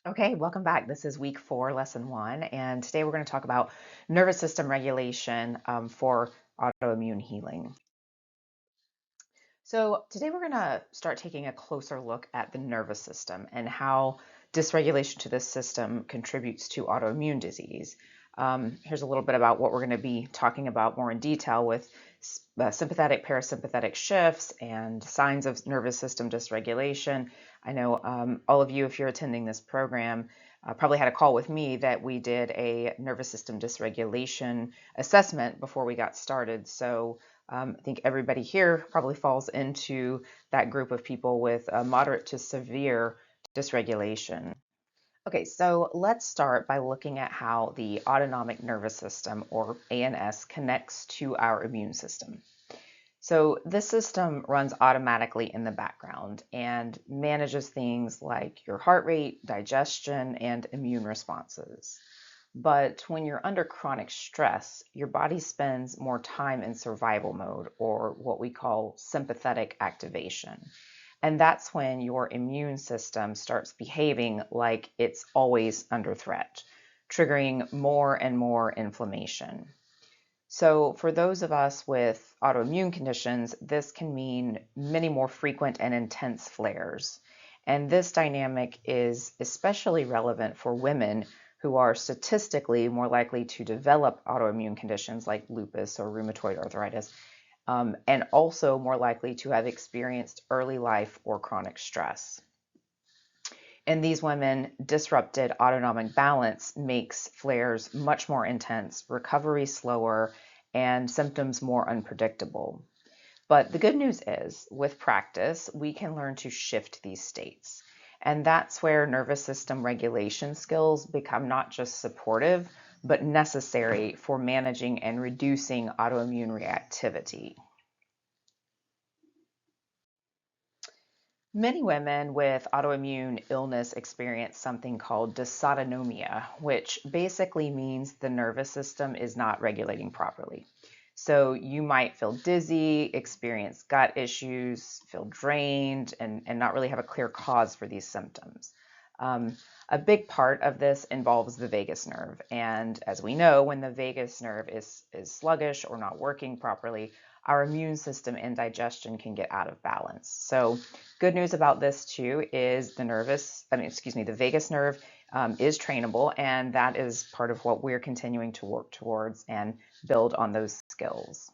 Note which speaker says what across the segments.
Speaker 1: Okay, welcome back. This is week 4, lesson 1, and today we're going to talk about nervous system regulation for autoimmune healing. So, today we're going to start taking a closer look at the nervous system and how dysregulation to this system contributes to autoimmune disease. Here's a little bit about what we're going to be talking about more in detail with sympathetic parasympathetic shifts and signs of nervous system dysregulation. I know all of you, if you're attending this program, probably had a call with me that we did a nervous system dysregulation assessment before we got started. So I think everybody here probably falls into that group of people with moderate to severe dysregulation. Okay, so let's start by looking at how the autonomic nervous system, or ANS, connects to our immune system. So this system runs automatically in the background and manages things like your heart rate, digestion, and immune responses. But when you're under chronic stress, your body spends more time in survival mode, or what we call sympathetic activation. And that's when your immune system starts behaving like it's always under threat, triggering more and more inflammation. So, for those of us with autoimmune conditions, this can mean many more frequent and intense flares. And this dynamic is especially relevant for women who are statistically more likely to develop autoimmune conditions like lupus or rheumatoid arthritis, and also more likely to have experienced early life or chronic stress. In these women, disrupted autonomic balance makes flares much more intense, recovery slower, and symptoms more unpredictable. But the good news is, with practice, we can learn to shift these states. And that's where nervous system regulation skills become not just supportive, but necessary for managing and reducing autoimmune reactivity. Many women with autoimmune illness experience something called dysautonomia, which basically means the nervous system is not regulating properly. So you might feel dizzy, experience gut issues, feel drained, and not really have a clear cause for these symptoms. A big part of this involves the vagus nerve. And as we know, when the vagus nerve is sluggish or not working properly, our immune system and digestion can get out of balance. So good news about this too is the vagus nerve is trainable, and that is part of what we're continuing to work towards and build on those skills.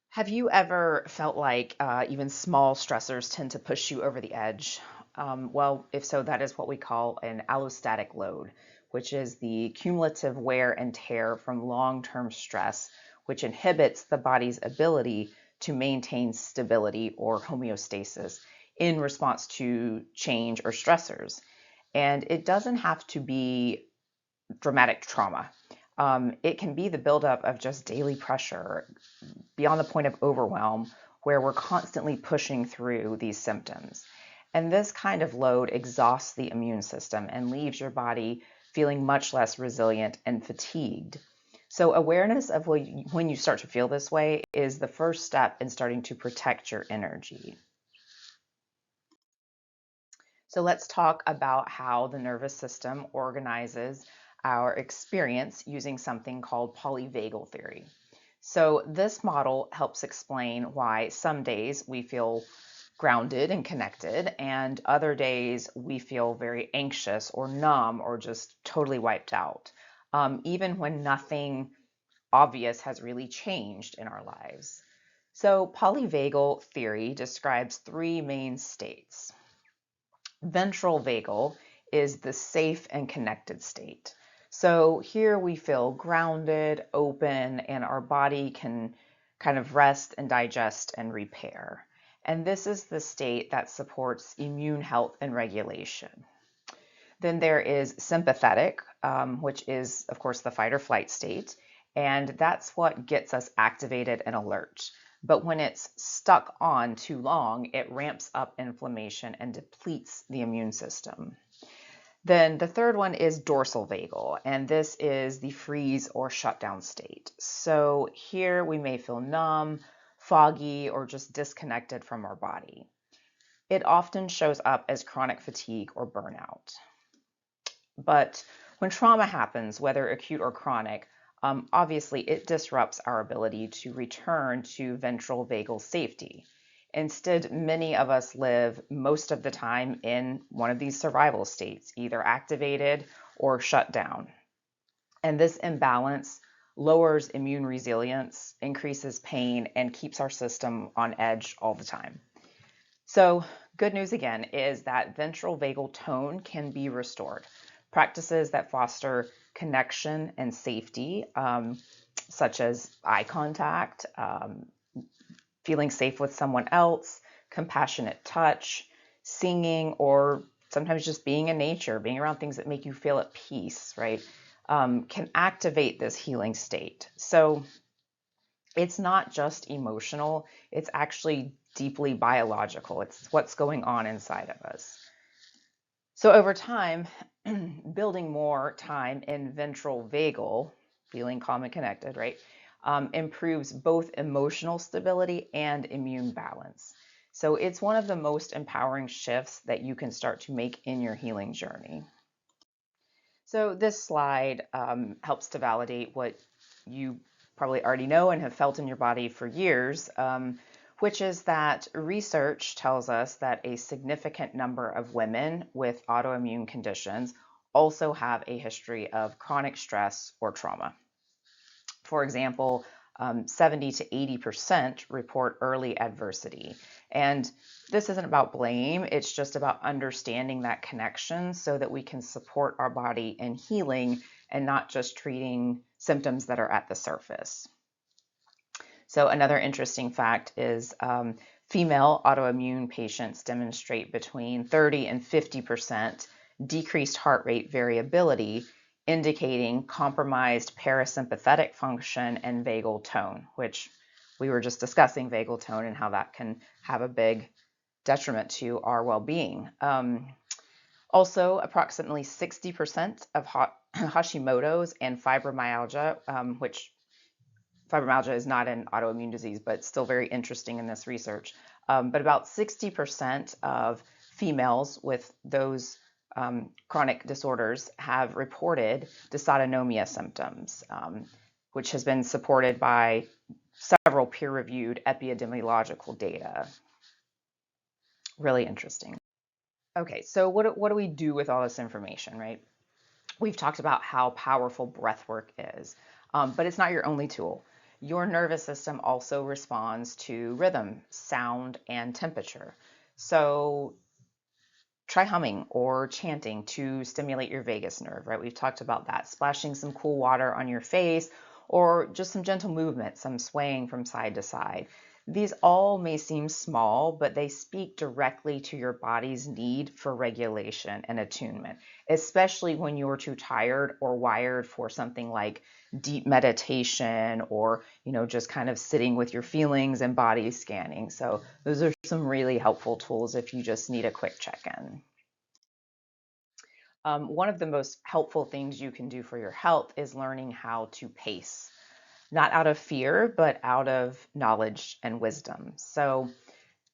Speaker 1: Have you ever felt like even small stressors tend to push you over the edge? Well, if so, that is what we call an allostatic load, which is the cumulative wear and tear from long-term stress, which inhibits the body's ability to maintain stability or homeostasis in response to change or stressors. And it doesn't have to be dramatic trauma. It can be the buildup of just daily pressure beyond the point of overwhelm, where we're constantly pushing through these symptoms. And this kind of load exhausts the immune system and leaves your body feeling much less resilient and fatigued. So, awareness of when you start to feel this way is the first step in starting to protect your energy. So, let's talk about how the nervous system organizes our experience using something called polyvagal theory. So this model helps explain why some days we feel grounded and connected, and other days we feel very anxious or numb or just totally wiped out, even when nothing obvious has really changed in our lives. So polyvagal theory describes three main states. Ventral vagal is the safe and connected state. So here we feel grounded, open, and our body can kind of rest and digest and repair. And this is the state that supports immune health and regulation. Then there is sympathetic, which is, of course, the fight or flight state. And that's what gets us activated and alert. But when it's stuck on too long, it ramps up inflammation and depletes the immune system. Then the third one is dorsal vagal, and this is the freeze or shutdown state. So here we may feel numb, foggy, or just disconnected from our body. it often shows up as chronic fatigue or burnout. But when trauma happens, whether acute or chronic, obviously it disrupts our ability to return to ventral vagal safety. Instead, many of us live most of the time in one of these survival states, either activated or shut down. And this imbalance lowers immune resilience, increases pain, and keeps our system on edge all the time. So, good news again is that ventral vagal tone can be restored. Practices that foster connection and safety, such as eye contact, feeling safe with someone else, compassionate touch, singing, or sometimes just being in nature, being around things that make you feel at peace, right, can activate this healing state. So it's not just emotional, it's actually deeply biological. It's what's going on inside of us. So over time, building more time in ventral vagal, feeling calm and connected, right, improves both emotional stability and immune balance. So it's one of the most empowering shifts that you can start to make in your healing journey. So this slide helps to validate what you probably already know and have felt in your body for years, which is that research tells us that a significant number of women with autoimmune conditions also have a history of chronic stress or trauma. For example, 70 to 80% report early adversity. And this isn't about blame, it's just about understanding that connection so that we can support our body in healing and not just treating symptoms that are at the surface. So another interesting fact is female autoimmune patients demonstrate between 30 and 50% decreased heart rate variability, indicating compromised parasympathetic function and vagal tone, which we were just discussing vagal tone and how that can have a big detriment to our well-being. Also, approximately 60% of Hashimoto's and fibromyalgia, which fibromyalgia is not an autoimmune disease, but still very interesting in this research. But about 60% of females with those chronic disorders have reported dysautonomia symptoms, which has been supported by several peer-reviewed epidemiological data. Really interesting. Okay, so what do we do with all this information, right? We've talked about how powerful breath work is, but it's not your only tool. Your nervous system also responds to rhythm, sound, and temperature. So try humming or chanting to stimulate your vagus nerve, right? We've talked about that. Splashing some cool water on your face or just some gentle movement, some swaying from side to side. These all may seem small, but they speak directly to your body's need for regulation and attunement, especially when you're too tired or wired for something like deep meditation or, just kind of sitting with your feelings and body scanning. So those are some really helpful tools if you just need a quick check-in. One of the most helpful things you can do for your health is learning how to pace. Not out of fear, but out of knowledge and wisdom. So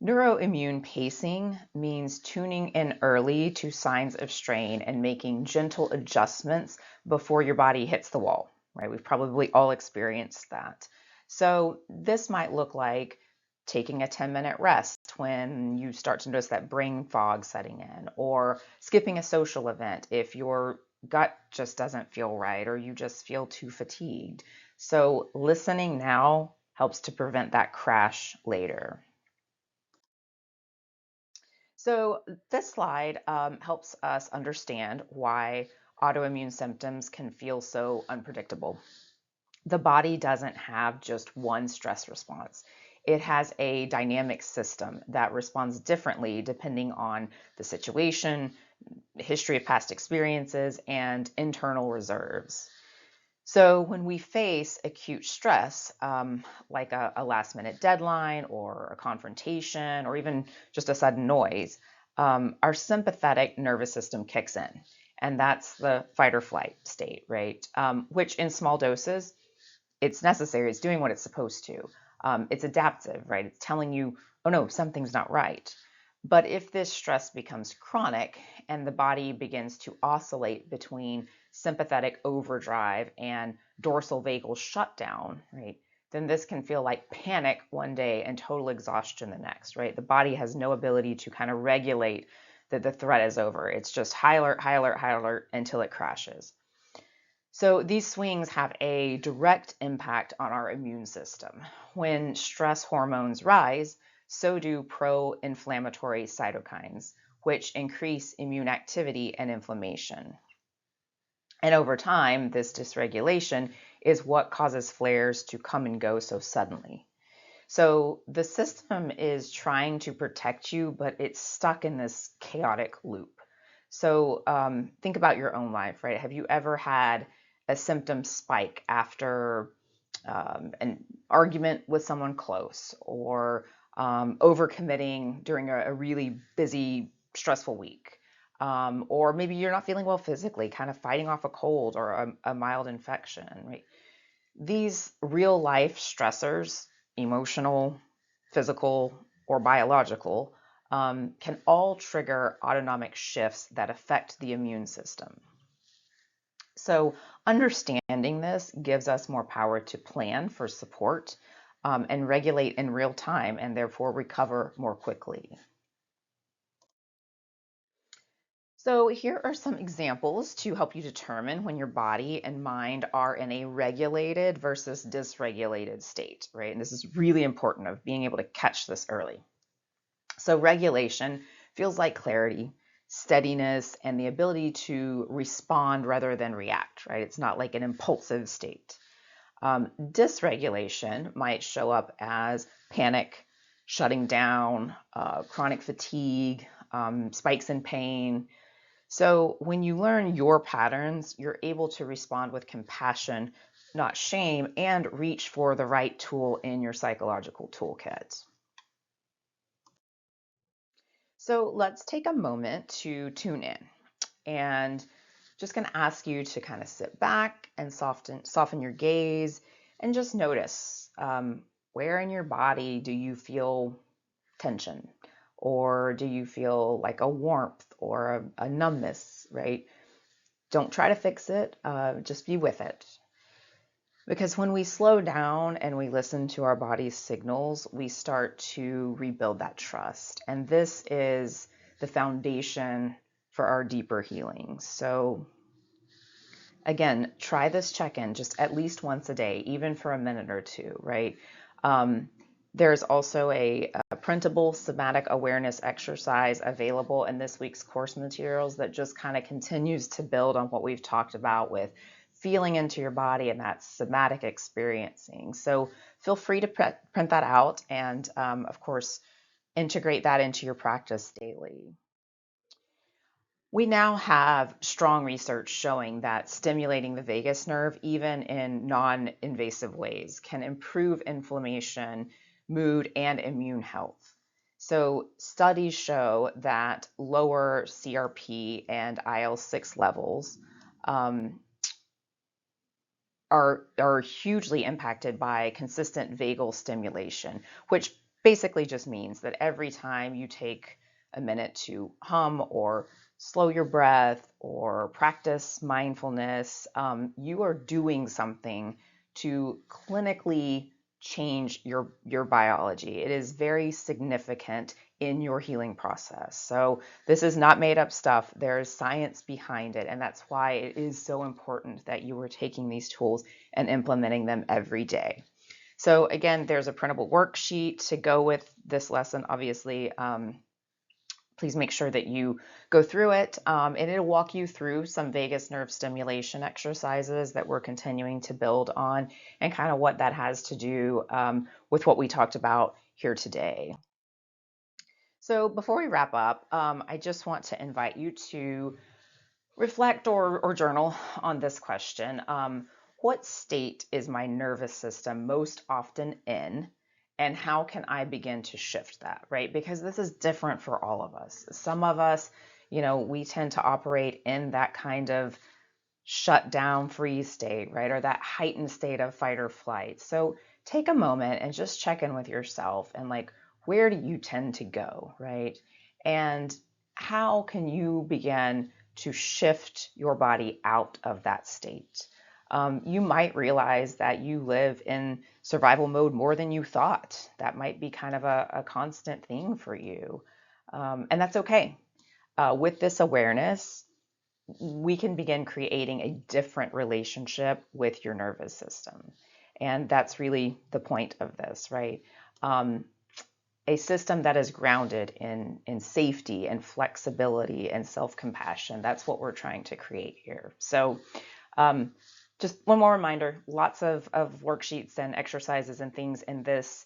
Speaker 1: neuroimmune pacing means tuning in early to signs of strain and making gentle adjustments before your body hits the wall, right? We've probably all experienced that. So this might look like taking a 10-minute rest when you start to notice that brain fog setting in, or skipping a social event if your gut just doesn't feel right or you just feel too fatigued. So listening now helps to prevent that crash later. So this slide helps us understand why autoimmune symptoms can feel so unpredictable. The body doesn't have just one stress response. It has a dynamic system that responds differently depending on the situation, history of past experiences, and internal reserves. So when we face acute stress, like a last-minute deadline or a confrontation or even just a sudden noise, our sympathetic nervous system kicks in. And that's the fight or flight state, right? Which in small doses, it's necessary. It's doing what it's supposed to. It's adaptive, right? It's telling you, oh no, something's not right. But if this stress becomes chronic and the body begins to oscillate between sympathetic overdrive and dorsal vagal shutdown, right, then this can feel like panic one day and total exhaustion the next, right? The body has no ability to kind of regulate that the threat is over. It's just high alert, high alert, high alert until it crashes. So these swings have a direct impact on our immune system. When stress hormones rise, so do pro-inflammatory cytokines, which increase immune activity and inflammation. And over time, this dysregulation is what causes flares to come and go so suddenly. So the system is trying to protect you, but it's stuck in this chaotic loop. So think about your own life, right? Have you ever had a symptom spike after an argument with someone close, or overcommitting during a really busy, stressful week? Or maybe you're not feeling well physically, kind of fighting off a cold or a mild infection, right? These real life stressors, emotional, physical, or biological, can all trigger autonomic shifts that affect the immune system. So understanding this gives us more power to plan for support and regulate in real time, and therefore recover more quickly. So here are some examples to help you determine when your body and mind are in a regulated versus dysregulated state, right? And this is really important of being able to catch this early. So regulation feels like clarity, steadiness, and the ability to respond rather than react, right? It's not like an impulsive state. Dysregulation might show up as panic, shutting down, chronic fatigue, spikes in pain. So when you learn your patterns, you're able to respond with compassion, not shame, and reach for the right tool in your psychological toolkit. So let's take a moment to tune in, and just going to ask you to kind of sit back and soften your gaze and just notice where in your body do you feel tension, or do you feel like a warmth or a numbness, right? Don't try to fix it, just be with it. Because when we slow down and we listen to our body's signals, we start to rebuild that trust. And this is the foundation for our deeper healing. So again, try this check-in just at least once a day, even for a minute or two, right? There's also a printable somatic awareness exercise available in this week's course materials that just kind of continues to build on what we've talked about with feeling into your body and that somatic experiencing. So feel free to print that out and, of course, integrate that into your practice daily. We now have strong research showing that stimulating the vagus nerve, even in non-invasive ways, can improve inflammation, mood, and immune health. So studies show that lower CRP and IL-6 levels are hugely impacted by consistent vagal stimulation, which basically just means that every time you take a minute to hum or slow your breath or practice mindfulness, you are doing something to clinically change your biology. It is very significant in your healing process. So this is not made up stuff. There's science behind it, and that's why it is so important that you are taking these tools and implementing them every day. So again, there's a printable worksheet to go with this lesson, obviously. Please make sure that you go through it, and it'll walk you through some vagus nerve stimulation exercises that we're continuing to build on, and kind of what that has to do with what we talked about here today. So before we wrap up, I just want to invite you to reflect or journal on this question. What state is my nervous system most often in? And how can I begin to shift that, right? Because this is different for all of us. Some of us, we tend to operate in that kind of shut down freeze state, right? Or that heightened state of fight or flight. So take a moment and just check in with yourself and like, where do you tend to go, right? And how can you begin to shift your body out of that state? You might realize that you live in survival mode more than you thought. That might be kind of a constant thing for you. And that's okay. With this awareness, we can begin creating a different relationship with your nervous system. And that's really the point of this, right? A system that is grounded in safety and flexibility and self-compassion. That's what we're trying to create here. So just one more reminder, lots of worksheets and exercises and things in this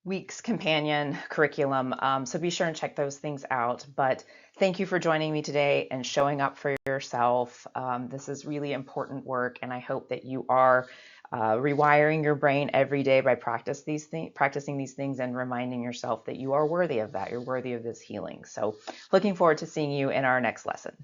Speaker 1: week's companion curriculum. So be sure and check those things out. But thank you for joining me today and showing up for yourself. This is really important work, and I hope that you are rewiring your brain every day by practicing these things and reminding yourself that you are worthy of that. You're worthy of this healing. So looking forward to seeing you in our next lesson.